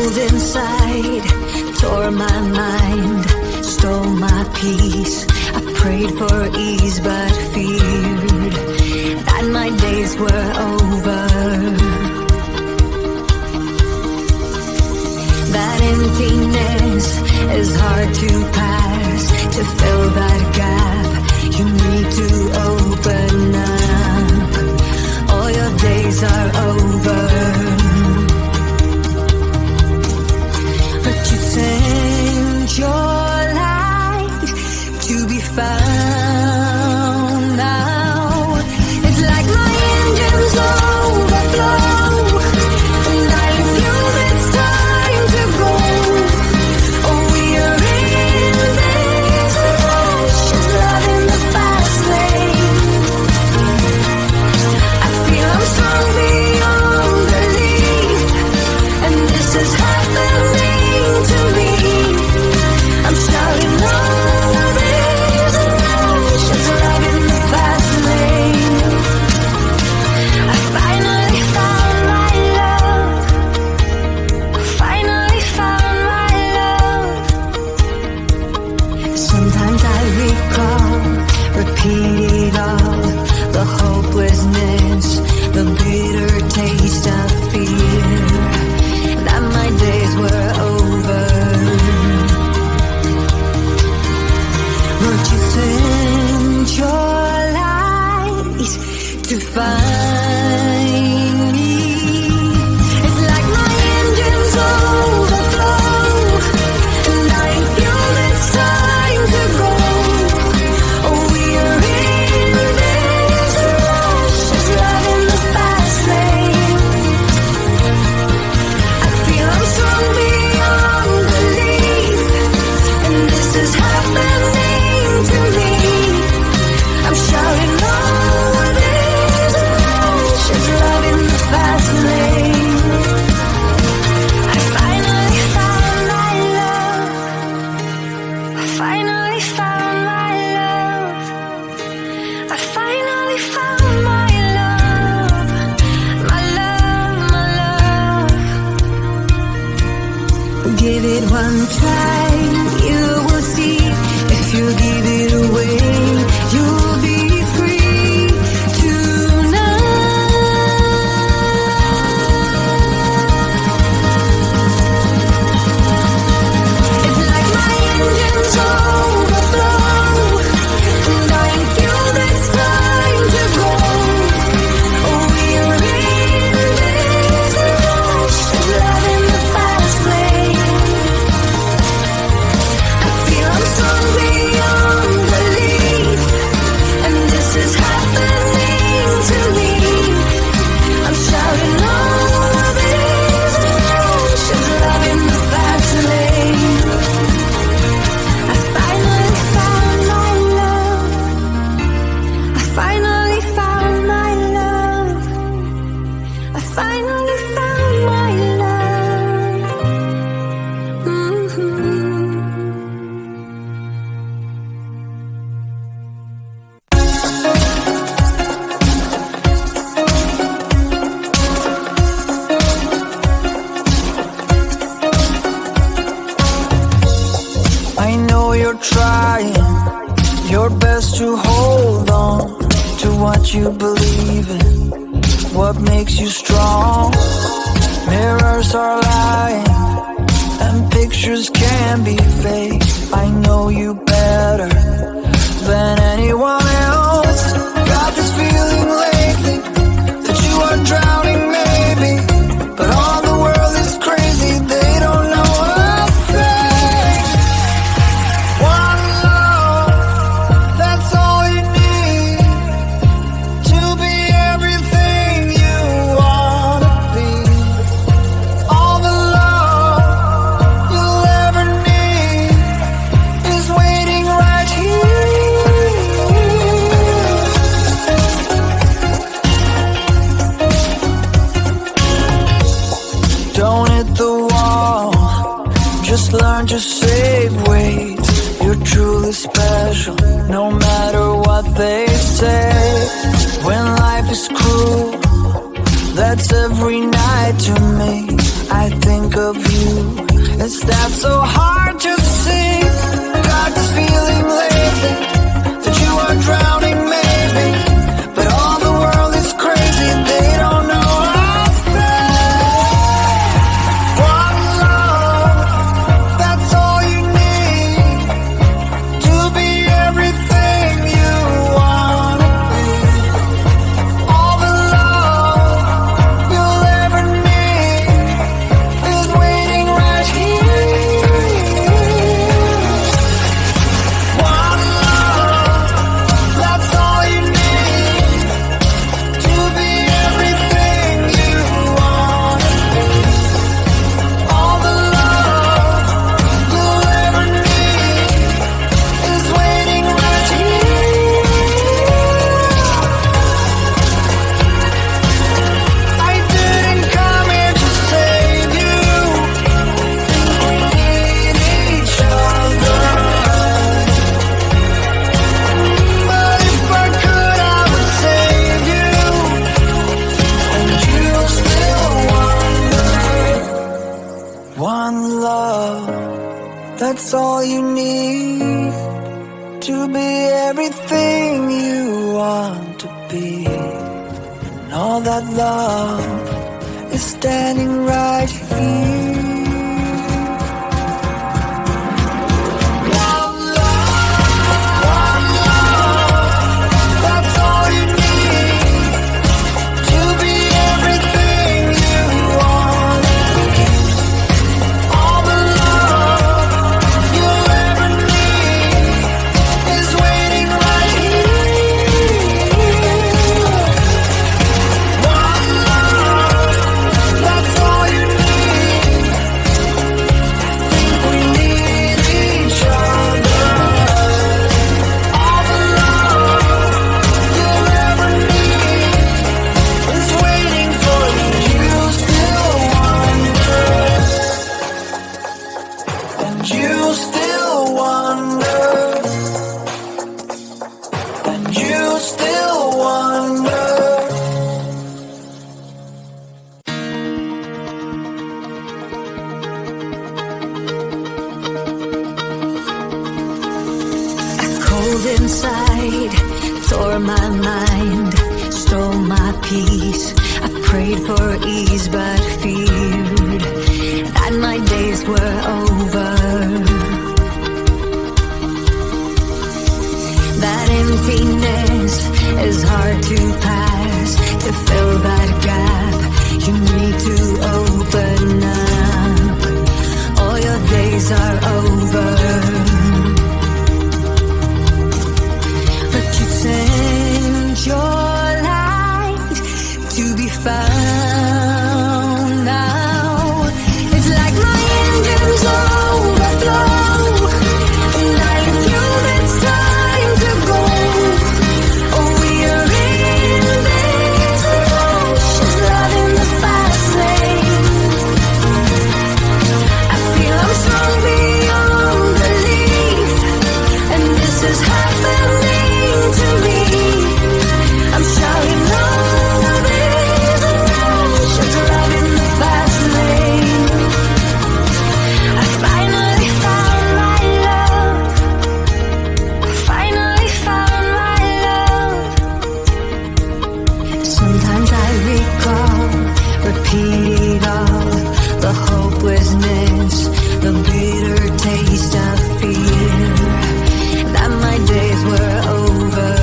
cold inside, tore my mind, stole my peace. I prayed for ease but feared that my days were over. That emptiness is hard to pass. To fill that gap, you need to open up. All your days are over. But you sent your light to be found now. It's like my engines overflow, and I feel it's time to go. Oh, we are in this rush, just loving the fast lane. I feel I'm strong beyond belief, and this is happening to me. I'm shouting all this rush, just loving the fast lane. I finally found my love. I finally found my love. Sometimes I recall, repeat it all, the hopelessness, the bitter taste of fear, that my days were over. But you sent your light to find me. It's like my engines overflow, and I feel it's time to go. Oh, we are in this rush, just loving the fast lane. I feel I'm strong beyond belief, and this is happening to me. I'm shouting all this rush, just loving the fast lane. I finally found my love. I finally found my love. I finally found my love. My love, my love. Give it one try, you will see. If you give it away, you'll be free tonight. It's like my engines overflow, and I feel it's time to go. Oh, we are in this rush, just loving the fast lane. I feel I'm strong beyond belief, and this is happening to me. I'm shouting all this rush, just loving the fast lane. I finally found my love. I finally found my love. I finally found my love. I know you're trying your best to hold on to what you believe in, what makes you strong. Mirrors are lying, and pictures can be fake. I know you better than anyone else. Got this feeling lately that you are drowning, maybe, but all the world is crazy. They don't know a thing. One love, that's all you need to be everything you wanna be. All the love you'll ever need is waiting right here. Don't hit the wall, just learn to save weight. You're truly special, no matter what they say. When life is cruel, that's every night to me. I think of you. Is that so hard to see? Got this feeling lately that you are drowning maybe, but all the world is crazy, they don't know how I feel. One love, that's all you need to be everything you wanna be. All the love you'll ever need is waiting right here. One love, that's all you need to be everything you wanna be. All the love you'll ever need is waiting right here. I didn't come here to save you. We need each other. But if I could, I would save you. And you'll still wonder. One love, that's all you need to be everything you want to be. And all that love is standing right here. One love, that's all you need to be everything you want to be. All the love you'll ever need is waiting right here. One love, that's all you need. Think we need each other. All the love you'll ever need is waiting for you. You still wonder, and you still wonder, and you still wonder. Cold inside, tore my mind, stole my peace. I prayed for ease, but feared that my days were over. That emptiness is hard to pass. To fill that gap, you need to open up. All your days are over. But you sent your light to be found now. It's like my engines overflow, and I feel it's time to go. Oh, we are in this rush, love in the fast lane. I feel I'm strong beyond belief, and this is happening to me. I'm shouting over this rush, love in the fast lane. I finally found my love. I finally found my love. Sometimes I recall, repeat all the hopelessness, the bitter taste of fear, that my days were over.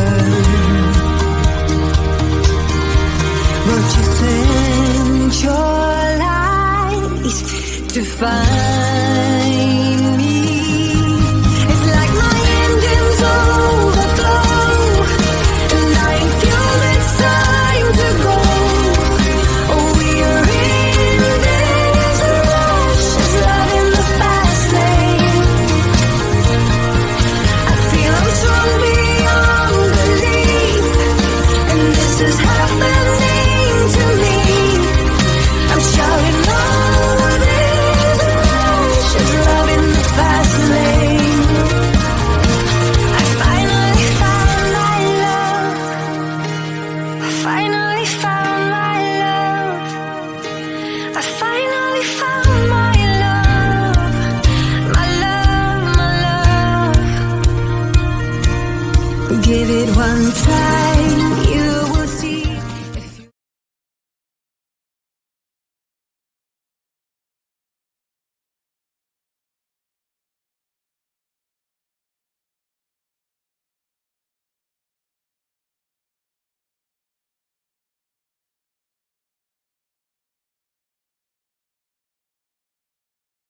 But you sent your light to find me. It's like my engines overflow, and I feel it's time to go. Oh, we are in this rush, love in the fast lane. I feel I'm strong beyond belief, and this is happening to me. I'm shouting over this rush, love in the fast lane. I finally found my love. I finally found my love. I finally found my give it one try.